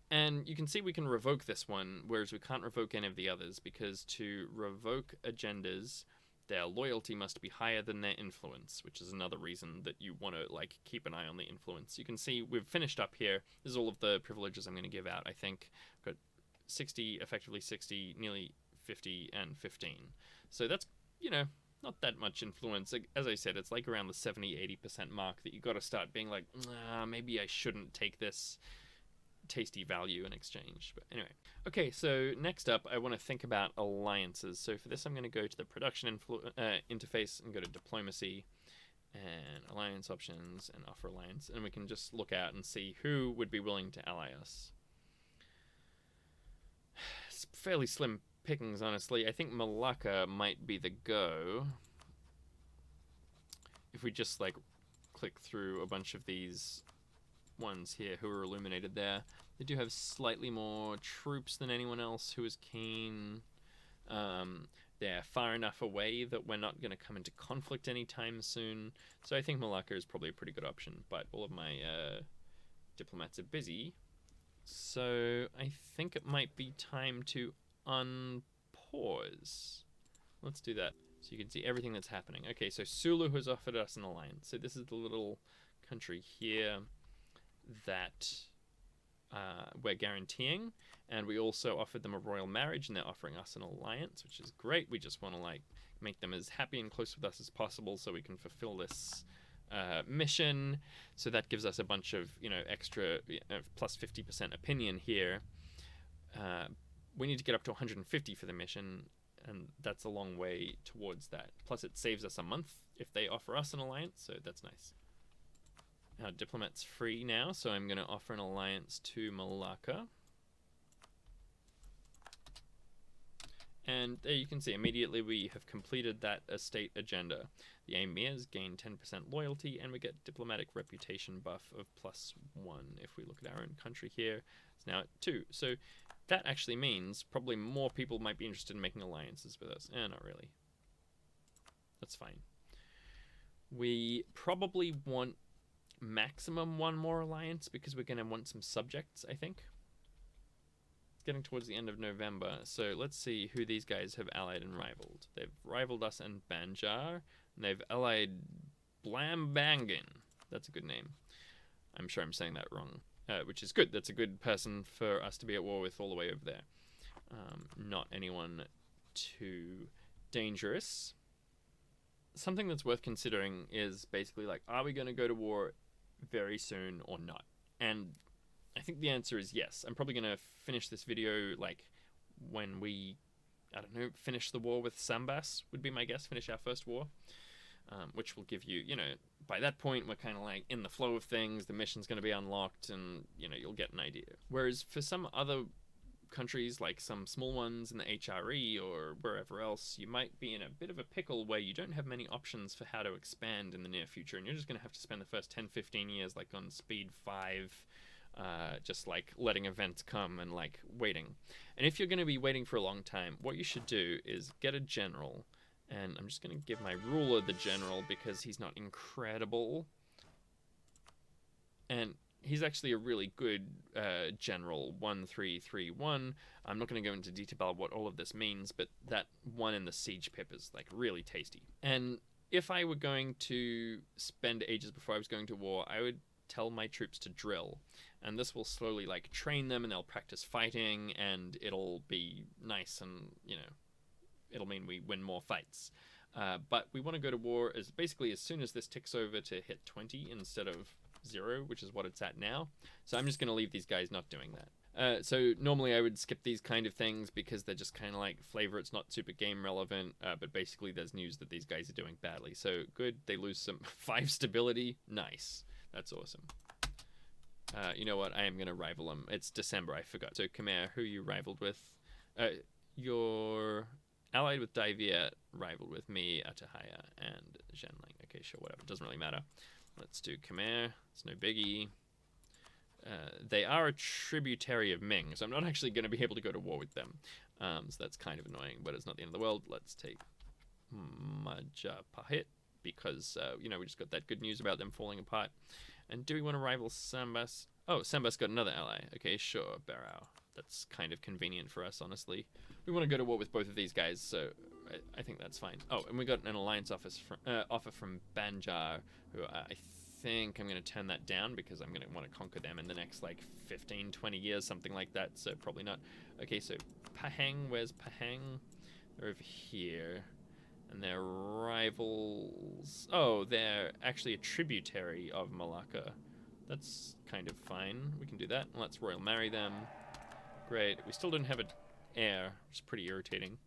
And you can see we can revoke this one, whereas we can't revoke any of the others, because to revoke agendas, their loyalty must be higher than their influence, which is another reason that you want to keep an eye on the influence. You can see we've finished up here. This is all of the privileges I'm going to give out, I think. Got 60, effectively 60, nearly 50, and 15. So that's, not that much influence. Like, as I said, it's like around the 70-80% mark that you got to start being like, maybe I shouldn't take this tasty value in exchange. But anyway, okay, so next up I want to think about alliances. So for this I'm going to go to the production interface and go to diplomacy and alliance options and offer alliance, and we can just look out and see who would be willing to ally us. It's fairly slim pickings, honestly. I think Malacca might be the go. If we just like click through a bunch of these ones here who are illuminated there, they do have slightly more troops than anyone else who is keen. They're far enough away that we're not going to come into conflict anytime soon. So I think Malacca is probably a pretty good option, but all of my diplomats are busy. So I think it might be time to unpause. Let's do that so you can see everything that's happening. Okay, so Sulu has offered us an alliance. So this is the little country here that we're guaranteeing, and we also offered them a royal marriage, and they're offering us an alliance, which is great. We just want to like make them as happy and close with us as possible so we can fulfill this mission. So that gives us a bunch of, you know, extra plus 50% opinion here. We need to get up to 150 for the mission, and that's a long way towards that. Plus it saves us a month if they offer us an alliance, so that's nice. Our diplomat's free now, so I'm going to offer an alliance to Malacca. And there you can see immediately we have completed that estate agenda. The emirs gain 10% loyalty, and we get diplomatic reputation buff of +1. If we look at our own country here, it's now at 2. So that actually means probably more people might be interested in making alliances with us. Not really. That's fine. We probably want maximum one more alliance because we're going to want some subjects, I think. It's getting towards the end of November, so let's see who these guys have allied and rivaled. They've rivaled us in Banjar, and they've allied Blambangan. That's a good name. I'm sure I'm saying that wrong, which is good. That's a good person for us to be at war with all the way over there. Not anyone too dangerous. Something that's worth considering is basically like, are we going to go to war very soon or not? And I think the answer is yes. I'm probably going to finish this video like when we, I don't know, finish the war with Sambas would be my guess, finish our first war, which will give you, you know, by that point we're kind of like in the flow of things, the mission's going to be unlocked, and, you know, you'll get an idea. Whereas for some other countries, like some small ones in the HRE or wherever else, you might be in a bit of a pickle where you don't have many options for how to expand in the near future, and you're just going to have to spend the first 10-15 years like on speed 5, just like letting events come and like waiting. And if you're going to be waiting for a long time, what you should do is get a general, and I'm just going to give my ruler the general because he's not incredible, and he's actually a really good general, 1331. I'm not going to go into detail about what all of this means, but that one in the siege pip is like really tasty. And if I were going to spend ages before I was going to war, I would tell my troops to drill, and this will slowly like train them, and they'll practice fighting, and it'll be nice, and, you know, it'll mean we win more fights. But we want to go to war as basically as soon as this ticks over to hit 20 instead of 0, which is what it's at now. So I'm just going to leave these guys not doing that. So normally I would skip these kind of things because they're just kind of like flavor. It's not super game relevant, but basically there's news that these guys are doing badly. So good, they lose some 5 stability. Nice. That's awesome. You know what? I am going to rival them. It's December, I forgot. So Khmer, who you rivaled with? You're allied with Dai Viet, rivaled with me, Atahaya, and Zhenling. Okay, sure, whatever. It doesn't really matter. Let's do Khmer. It's no biggie. They are a tributary of Ming, so I'm not actually going to be able to go to war with them. So that's kind of annoying, but it's not the end of the world. Let's take Majapahit, because, you know, we just got that good news about them falling apart. And do we want to rival Sambas? Oh, Sambas got another ally. Okay, sure, Barao. That's kind of convenient for us, honestly. We want to go to war with both of these guys, so I think that's fine. Oh, and we got an alliance offer from Banjar, who I think I'm going to turn that down because I'm going to want to conquer them in the next, like, 15, 20 years, something like that, so probably not. Okay, so Pahang, where's Pahang? They're over here. And they're rivals. Oh, they're actually a tributary of Malacca. That's kind of fine. We can do that. Let's royal marry them. Great. We still don't have an heir, which is pretty irritating.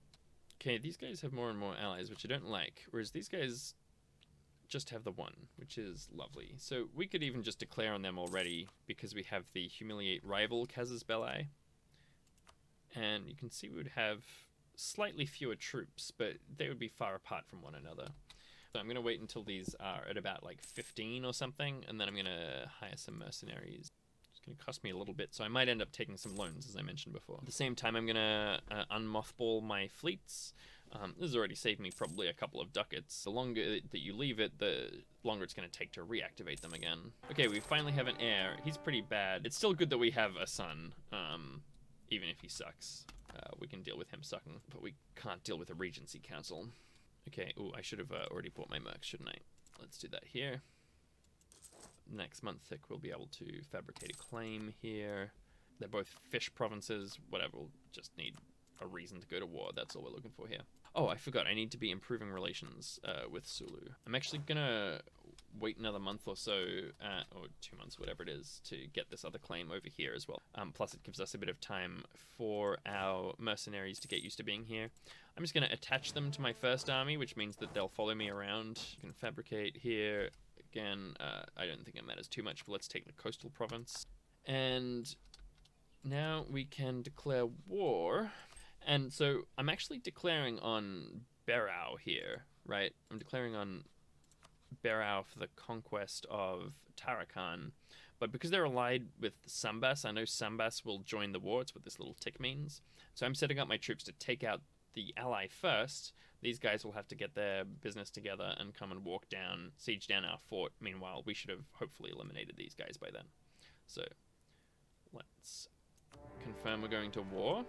Okay, these guys have more and more allies, which I don't like. Whereas these guys just have the one, which is lovely. So we could even just declare on them already, because we have the humiliate rival casus belli. And you can see we would have slightly fewer troops, but they would be far apart from one another. So I'm going to wait until these are at about like 15 or something, and then I'm going to hire some mercenaries. It's going to cost me a little bit, so I might end up taking some loans, as I mentioned before. At the same time, I'm going to unmothball my fleets. This has already saved me probably a couple of ducats. The longer that you leave it, the longer it's going to take to reactivate them again. Okay, we finally have an heir. He's pretty bad. It's still good that we have a son, even if he sucks. We can deal with him sucking, but we can't deal with a Regency Council. Okay, ooh, I should have already bought my mercs, shouldn't I? Let's do that here. Next month, we'll be able to fabricate a claim here. They're both fish provinces, whatever, we'll just need a reason to go to war. That's all we're looking for here. Oh, I forgot, I need to be improving relations with Sulu. I'm actually gonna wait another month or so, or 2 months, whatever it is, to get this other claim over here as well. Plus it gives us a bit of time for our mercenaries to get used to being here. I'm just going to attach them to my first army, which means that they'll follow me around. You can fabricate here. Again, I don't think it matters too much, but let's take the coastal province. And now we can declare war. And so I'm actually declaring on Berau here, right? I'm declaring on Berau for the conquest of Tarakan. But because they're allied with Sambas, I know Sambas will join the war. It's what this little tick means. So I'm setting up my troops to take out the ally first. These guys will have to get their business together and come and walk down, siege down our fort. Meanwhile, we should have hopefully eliminated these guys by then. So let's confirm we're going to war.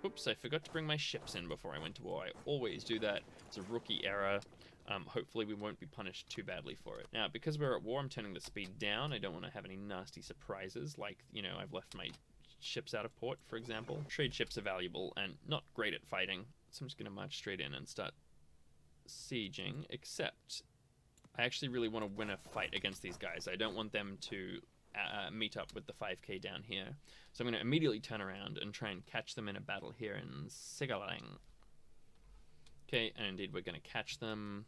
Oops, I forgot to bring my ships in before I went to war. I always do that. It's a rookie error. Hopefully we won't be punished too badly for it. Now, because we're at war, I'm turning the speed down. I don't want to have any nasty surprises, like, you know, I've left my ships out of port, for example. Trade ships are valuable and not great at fighting, so I'm just going to march straight in and start sieging, except I actually really want to win a fight against these guys. I don't want them to meet up with the 5k down here. So I'm going to immediately turn around and try and catch them in a battle here in Sigalang. Okay, and indeed we're going to catch them.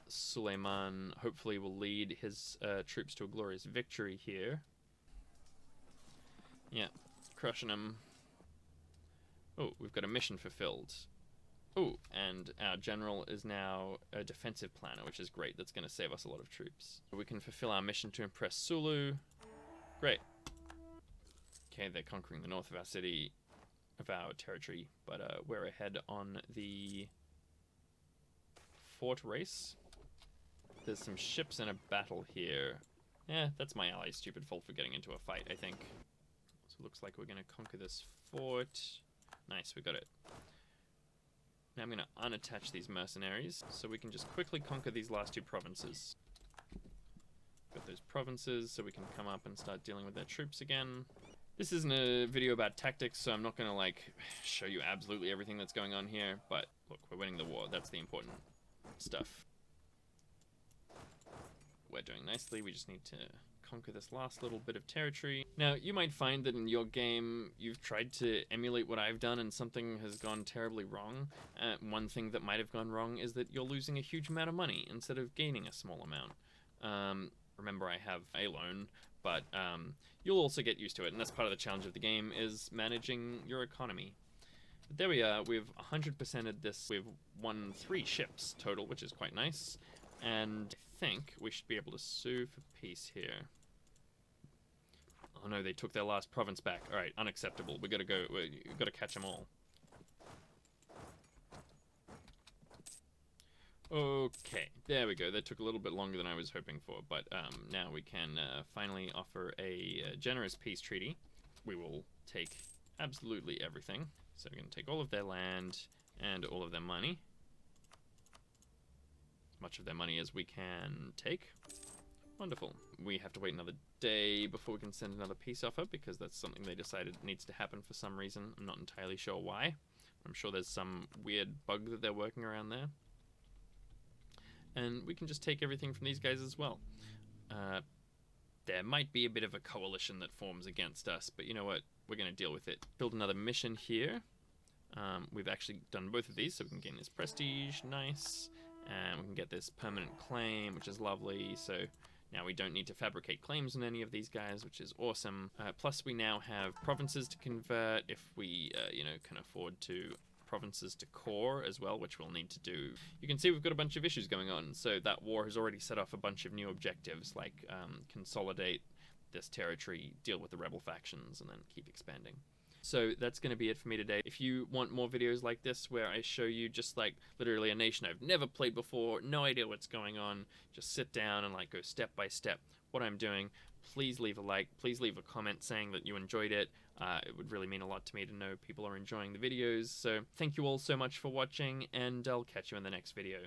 Suleiman hopefully will lead his troops to a glorious victory here. Yeah, crushing them. Oh, we've got a mission fulfilled. Oh, and our general is now a defensive planner, which is great. That's going to save us a lot of troops. We can fulfill our mission to impress Sulu. Great. Okay, they're conquering the north of our city, of our territory, but we're ahead on the fort race. There's some ships in a battle here. Yeah, that's my ally's stupid fault for getting into a fight, I think. So it looks like we're going to conquer this fort. Nice, we got it. Now I'm going to unattach these mercenaries, so we can just quickly conquer these last two provinces. Got those provinces, so we can come up and start dealing with their troops again. This isn't a video about tactics, so I'm not going to, like, show you absolutely everything that's going on here, but look, we're winning the war. That's the important stuff. We're doing nicely. We just need to conquer this last little bit of territory. Now, you might find that in your game, you've tried to emulate what I've done and something has gone terribly wrong. One thing that might have gone wrong is that you're losing a huge amount of money instead of gaining a small amount. Remember, I have a loan, but you'll also get used to it, and that's part of the challenge of the game, is managing your economy. But there we are. We've 100%ed this. We've won 3 ships total, which is quite nice, and I think we should be able to sue for peace here. Oh no, they took their last province back. Alright, unacceptable. We gotta go. We've gotta catch them all. Okay, there we go. That took a little bit longer than I was hoping for, but now we can finally offer a generous peace treaty. We will take absolutely everything. So we're going to take all of their land and all of their money. As much of their money as we can take. Wonderful. We have to wait another day before we can send another peace offer, because that's something they decided needs to happen for some reason. I'm not entirely sure why. I'm sure there's some weird bug that they're working around there. And we can just take everything from these guys as well. There might be a bit of a coalition that forms against us, but you know what? We're going to deal with it. Build another mission here. We've actually done both of these, so we can gain this prestige, nice. And we can get this permanent claim, which is lovely. So now we don't need to fabricate claims on any of these guys, which is awesome. Plus we now have provinces to convert if we, you know, can afford to. Provinces to core as well, which we'll need to do. You can see we've got a bunch of issues going on, so that war has already set off a bunch of new objectives, like consolidate this territory, deal with the rebel factions, and then keep expanding. So that's going to be it for me today. If you want more videos like this where I show you just like literally a nation I've never played before, no idea what's going on, just sit down and like go step by step what I'm doing, please leave a like, please leave a comment saying that you enjoyed it. It would really mean a lot to me to know people are enjoying the videos. So thank you all so much for watching, and I'll catch you in the next video.